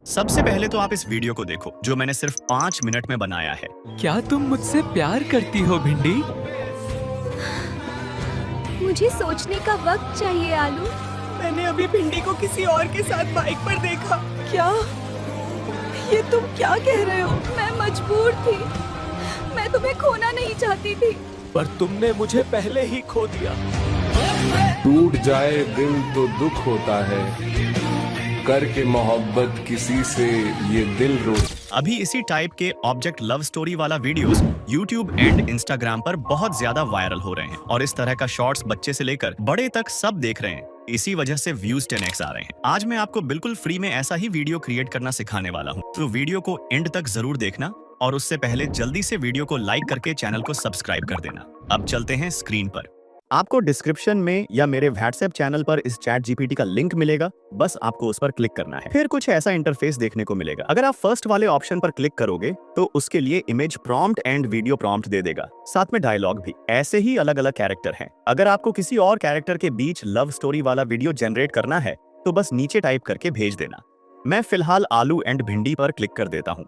सबसे पहले तो आप इस वीडियो को देखो जो मैंने सिर्फ 5 मिनट में बनाया है। क्या तुम मुझसे प्यार करती हो भिंडी? मुझे सोचने का वक्त चाहिए आलू। मैंने अभी भिंडी को किसी और के साथ बाइक पर देखा। क्या? ये तुम क्या कह रहे हो? मैं मजबूर थी। मैं तुम्हें खोना नहीं चाहती थी। पर तुमने मुझे पहले ही खो दिया। टूट जाए दिल तो दुख होता है, करके मोहब्बत किसी से ये दिल रो। अभी इसी टाइप के ऑब्जेक्ट लव स्टोरी वाला वीडियोस YouTube एंड Instagram पर बहुत ज्यादा वायरल हो रहे हैं और इस तरह का शॉर्ट्स बच्चे से लेकर बड़े तक सब देख रहे हैं। इसी वजह से व्यूज 10x आ रहे हैं। आज मैं आपको बिल्कुल फ्री में ऐसा ही वीडियो क्रिएट करना सिखाने वाला हूँ, तो वीडियो को एंड तक जरूर देखना और उससे पहले जल्दी से वीडियो को लाइक करके चैनल को सब्सक्राइब कर देना। अब चलते हैं स्क्रीन पर। आपको डिस्क्रिप्शन में या मेरे व्हाट्सएप चैनल पर इस चैट जीपीटी का लिंक मिलेगा, बस आपको उस पर क्लिक करना है। फिर कुछ ऐसा इंटरफेस देखने को मिलेगा। अगर आप फर्स्ट वाले ऑप्शन पर क्लिक करोगे तो उसके लिए image prompt and video prompt दे देगा, साथ में डायलॉग भी। ऐसे ही अलग अलग कैरेक्टर हैं। अगर आपको किसी और कैरेक्टर के बीच लव स्टोरी वाला वीडियो जनरेट करना है तो बस नीचे टाइप करके भेज देना। मैं फिलहाल आलू एंड भिंडी पर क्लिक कर देता हूँ।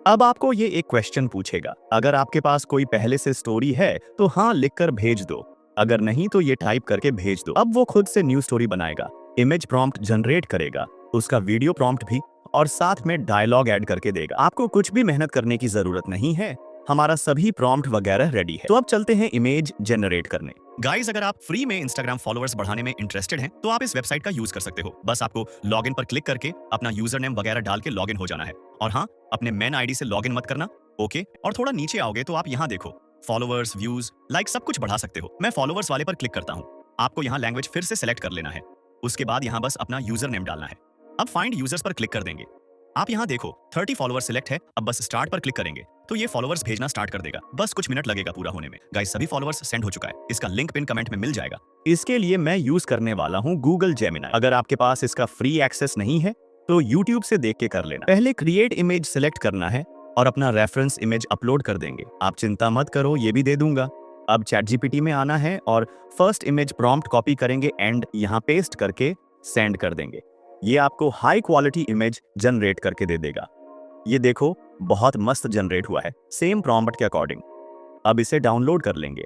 अब आपको ये एक क्वेश्चन पूछेगा, अगर आपके पास कोई पहले से स्टोरी है तो हाँ लिखकर भेज दो, अगर नहीं तो ये टाइप करके भेज दो। अब वो खुद से न्यू स्टोरी बनाएगा, इमेज प्रॉम्प्ट जनरेट करेगा, उसका वीडियो प्रॉम्प्ट भी, और साथ में डायलॉग ऐड करके देगा। आपको कुछ भी मेहनत करने की जरूरत नहीं है, हमारा सभी प्रॉम्प्ट वगैरह रेडी है। तो अब चलते हैं इमेज जनरेट करने। गाइस, अगर आप फ्री में इंस्टाग्राम फॉलोअर्स बढ़ाने में इंटरेस्टेड हैं तो आप इस वेबसाइट का यूज कर सकते हो। बस आपको लॉगिन पर क्लिक करके अपना यूजर नेम वगैरह डाल के लॉगिन हो जाना है। और हाँ, अपने मेन आईडी से लॉगिन मत करना, ओके। और थोड़ा नीचे आओगे तो आप यहाँ देखो फॉलोअर्स, व्यूज, लाइक सब कुछ बढ़ा सकते हो। मैं फॉलोअर्स वाले पर क्लिक करता हूँ। आपको यहाँ लैंग्वेज फिर से सेलेक्ट कर लेना है। उसके बाद यहाँ बस अपना यूजर नेम डालना है। अब फाइंड यूजर्स पर क्लिक कर देंगे। आप यहाँ देखो 30 फॉलोअर्स सिलेक्ट है। अब बस स्टार्ट पर क्लिक करेंगे तो ये फॉलोअर्स भेजना स्टार्ट कर देगा। बस कुछ मिनट लगेगा पूरा होने में। गाइस, सभी फॉलोअर्स सेंड हो चुका है। इसका लिंक पिन कमेंट में मिल जाएगा। इसके लिए मैं यूज करने वाला हूँ गूगल जेमिनी। अगर आपके पास इसका फ्री एक्सेस नहीं है तो यूट्यूब से देख के कर लेना। पहले क्रिएट इमेज सिलेक्ट करना है और अपना रेफरेंस इमेज अपलोड कर देंगे। आप चिंता मत करो, ये भी दे दूंगा। अब चैट जीपीटी में आना है और फर्स्ट इमेज प्रॉम्प्ट कॉपी करेंगे एंड यहाँ पेस्ट करके सेंड कर देंगे। ये आपको हाई क्वालिटी इमेज जनरेट करके दे देगा। ये देखो, बहुत मस्त जनरेट हुआ है, सेम प्रॉम्प्ट के अकॉर्डिंग। अब इसे डाउनलोड कर लेंगे।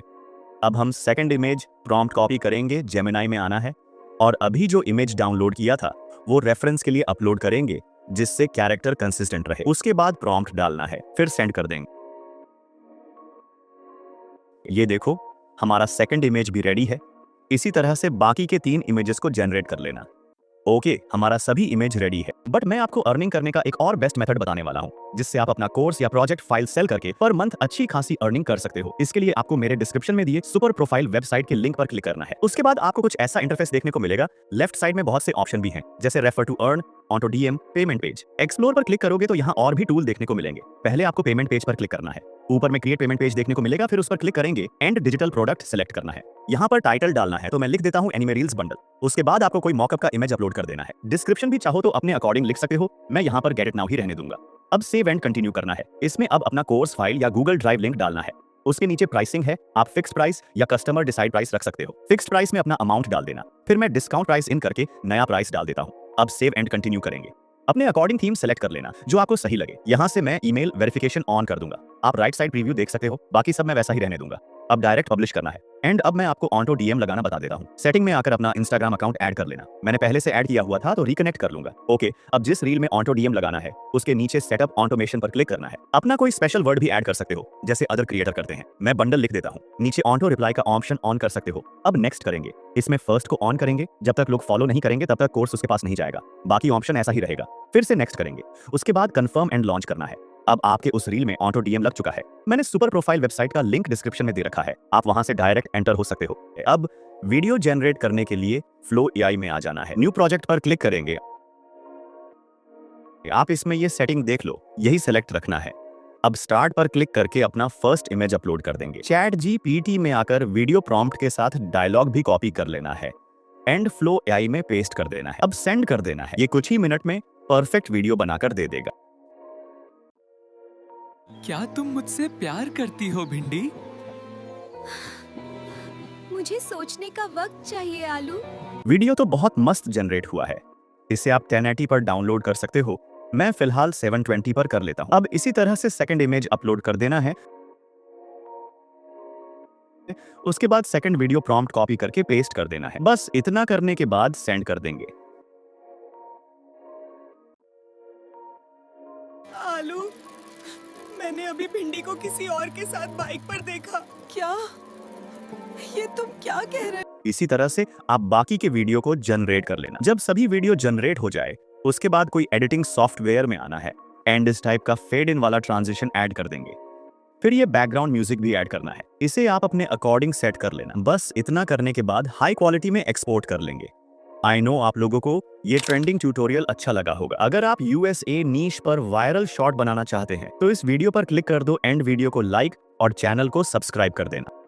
अब हम सेकंड इमेज प्रॉम्प्ट कॉपी करेंगे, जेमिनी में आना है और अभी जो इमेज डाउनलोड किया था वो रेफरेंस के लिए अपलोड करेंगे जिससे कैरेक्टर कंसिस्टेंट रहे। उसके बाद प्रॉम्प्ट डालना है, फिर सेंड कर देंगे। ये देखो, हमारा सेकंड इमेज भी रेडी है। इसी तरह से बाकी के 3 इमेजेस को जनरेट कर लेना। ओके, हमारा सभी इमेज रेडी है। बट मैं आपको अर्निंग करने का एक और बेस्ट मेथड बताने वाला हूँ जिससे आप अपना कोर्स या प्रोजेक्ट फाइल सेल करके पर मंथ अच्छी खासी अर्निंग कर सकते हो। इसके लिए आपको मेरे डिस्क्रिप्शन में दिए सुपर प्रोफाइल वेबसाइट के लिंक पर क्लिक करना है। उसके बाद आपको कुछ ऐसा इंटरफेस देखने को मिलेगा। लेफ्ट साइड में बहुत से ऑप्शन भी हैं, जैसे refer to earn, auto DM, payment page. Explore पर क्लिक करोगे तो यहाँ और भी टूल देखने को मिलेंगे। पहले आपको पेमेंट पेज पर क्लिक करना है। ऊपर में क्रिएट पेमेंट पेज देखने को मिलेगा, फिर उस पर क्लिक करेंगे एंड डिजिटल प्रोडक्ट सेलेक्ट करना है। यहाँ पर टाइटल डालना है, तो मैं लिख देता हूँ एनिमे रील्स बंडल। उसके बाद आपको कोई मॉकअप का इमेज अपलोड कर देना है। डिस्क्रिप्शन भी चाहो तो अपने अकॉर्डिंग लिख सकते हो, मैं यहाँ पर गेट इट नाउ ही रहने दूंगा। अब सेव एंड कंटिन्यू करना है। इसमें अब अपना कोर्स फाइल या गूगल ड्राइव लिंक डालना है। उसके नीचे प्राइसिंग है, आप फिक्स प्राइस या कस्टमर डिसाइड प्राइस रख सकते हो। फिक्स्ड प्राइस में अपना अमाउंट डाल देना, फिर मैं डिस्काउंट प्राइस इन करके नया प्राइस डाल देता हूँ। अब सेव एंड कंटिन्यू करेंगे। अपने अकॉर्डिंग थीम सेलेक्ट कर लेना जो आपको सही लगे। यहाँ से मैं ईमेल वेरिफिकेशन ऑन कर दूंगा। आप राइट साइड प्रीव्यू देख सकते हो, बाकी सब मैं वैसा ही रहने दूंगा। अब डायरेक्ट पब्लिश करना है एंड अब मैं आपको ऑटो डीएम लगाना बता देता हूँ। सेटिंग में आकर अपना इंस्टाग्राम अकाउंट ऐड कर लेना। मैंने पहले से ऐड किया हुआ था तो रिकनेक्ट कर लूंगा। ओके, अब जिस रील में ऑटो डीएम लगाना है उसके नीचे सेटअप ऑटोमेशन पर क्लिक करना है। अपना कोई स्पेशल वर्ड भी ऐड कर सकते हो जैसे अदर क्रिएटर करते हैं। मैं बंडल लिख देता हूँ। नीचे ऑटो रिप्लाई का ऑप्शन ऑन कर सकते हो। अब नेक्स्ट करेंगे। इसमें फर्स्ट को ऑन करेंगे, जब तक लोग फॉलो नहीं करेंगे तब तक कोर्स उसके पास नहीं जाएगा। बाकी ऑप्शन ऐसा ही रहेगा। फिर से नेक्स्ट करेंगे। उसके बाद कंफर्म एंड लॉन्च करना है। अब आपके उस रील में ऑटो डीएम लग चुका है। मैंने सुपर प्रोफाइल वेबसाइट का लिंक डिस्क्रिप्शन में दे रखा है, आप वहां से डायरेक्ट एंटर हो सकते हो। अब वीडियो जनरेट करने के लिए फ्लो एआई में आ जाना है। न्यू प्रोजेक्ट पर क्लिक करेंगे। आप इसमें ये सेटिंग देख लो, यही सेलेक्ट रखना है। अब स्टार्ट पर क्लिक करके अपना फर्स्ट इमेज अपलोड कर देंगे। चैट जीपीटी में आकर वीडियो प्रॉम्प्ट के साथ डायलॉग भी कॉपी कर लेना है एंड फ्लो एआई में पेस्ट कर देना है। अब सेंड कर देना है। ये कुछ ही मिनट में परफेक्ट वीडियो बनाकर दे देगा। क्या तुम मुझसे प्यार करती हो भिंडी? मुझे सोचने का वक्त चाहिए आलू। वीडियो तो बहुत मस्त जनरेट हुआ है। इसे आप 1080 पर डाउनलोड कर सकते हो मैं फिलहाल 720 पर कर लेता हूं। अब इसी तरह से सेकंड इमेज अपलोड कर देना है। उसके बाद सेकंड वीडियो प्रॉम्प्ट कॉपी करके पेस्ट कर देना है। बस इतना करने के बाद सेंड कर देंगे। आलू, मैंने अभी भिंडी को किसी और के साथ बाइक पर देखा। क्या? ये तुम क्या कह रहे हो? इसी तरह से आप बाकी के वीडियो को जनरेट कर लेना। जब सभी वीडियो जनरेट हो जाए उसके बाद कोई एडिटिंग सॉफ्टवेयर में आना है एंड इस टाइप का फेड इन वाला ट्रांजिशन ऐड कर देंगे। फिर ये बैकग्राउंड म्यूजिक भी ऐड करना है। इसे आप अपने अकॉर्डिंग सेट कर लेना। बस इतना करने के बाद हाई क्वालिटी में एक्सपोर्ट कर लेंगे। आई नो आप लोगों को ये ट्रेंडिंग ट्यूटोरियल अच्छा लगा होगा। अगर आप USA नीश पर वायरल शॉट बनाना चाहते हैं तो इस वीडियो पर क्लिक कर दो, एंड वीडियो को लाइक और चैनल को सब्सक्राइब कर देना।